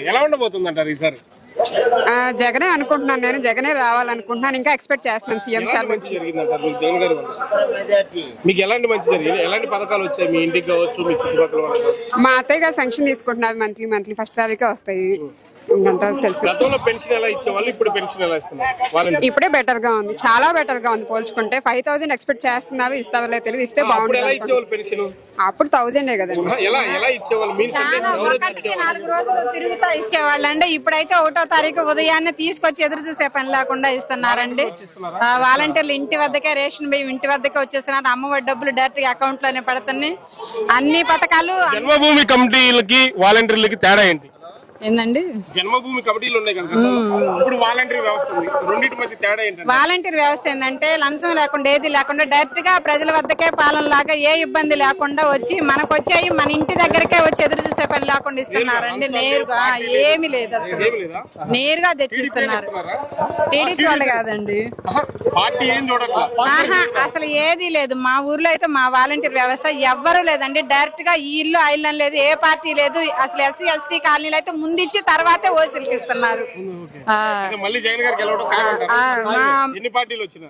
ఎలా ఉండబోతుందంటారు ఈసారి? జగనే అనుకుంటున్నాను, నేను జగనే రావాలనుకుంటున్నాను. ఇంకా ఎక్స్పెక్ట్ చేస్తున్నాను సీఎం సార్ నుంచి. జగన్ గారు మీకు ఎలాంటి మంచి జరిగింది? ఎలాంటి పథకాలు వచ్చాయి మీ ఇంటికి కావచ్చు, మీ చుట్టుపక్కల? మా అత్తయ్య గారు పెన్షన్ తీసుకుంటున్నారు, మంత్లీ ఫస్ట్ తారీఖే వస్తాయి. ఇంకంతా తెలుసు. గతంలో పెన్షన్ ఎలా ఇచ్చేవాళ్ళు, ఇప్పుడు పెన్షన్ ఎలా ఇస్తున్నారు? ఇప్పుడే బెటర్ గా ఉంది, చాలా బెటర్ గా ఉంది పోల్చుకుంటే. 5,000 ఎక్స్పెక్ట్ చేస్తున్నారు, ఇస్తారో తెలియదు. ఇస్తే బాగుంటుంది. అప్పుడు 1000 కదండి. ఒకటికి 4 రోజులు తిరుగుతా ఇచ్చేవాళ్ళు అండి. ఇప్పుడైతే 1వ తారీఖు ఉదయాన్నే తీసుకొచ్చి ఎదురు చూసే పని లేకుండా ఇస్తున్నారండి. వాలంటీర్లు ఇంటి వద్దకే రేషన్ బియ్యం ఇంటి వద్దకే వచ్చేస్తున్నారు. అమ్మఒడి డబ్బులు డైరెక్ట్ గా అకౌంట్ లోనే పడుతున్నాయి. అన్ని పథకాలు. జన్మభూమి కమిటీలకి వాలంటీర్లకి తేడా ఏంటి? ఏందండి? జన్మభూమి కమిటీలు ఉన్నాయి కదా, ఇప్పుడు వాలంటీర్ వ్యవస్థ ఉంది. రెండింటి మధ్య తేడా ఏంటంటే, వాలంటీర్ వ్యవస్థ ఏంటంటే లంచం లేకుండా ఏది లేకుండా డైరెక్ట్ గా ప్రజల వద్దకే పాలన లాగా ఏ ఇబ్బంది లేకుండా వచ్చి మనకు వచ్చాయి మన ఇంటి దగ్గరకే వచ్చి ఎదురు చూసే పని లేకుండా ఇస్తున్నారండి. నేరుగా ఏమి లేదు, అసలు నేరుగా తెచ్చిస్తున్నారు. టీడీపీ వాళ్ళు కాదండి, అసలు ఏది లేదు. మా ఊర్లో అయితే మా వాలంటీర్ వ్యవస్థ ఎవ్వరూ లేదండి. డైరెక్ట్ గా ఈ ఇల్లు ఆ ఇల్లు లేదు, ఏ పార్టీ లేదు. అసలు ఎస్సీ ఎస్టీ కాలనీలు అయితే ముందు ఇచ్చి తర్వాతే ఓసీలకి ఇస్తున్నారు. మళ్ళీ జగన్ గారికి ఎన్ని పార్టీలు వచ్చినా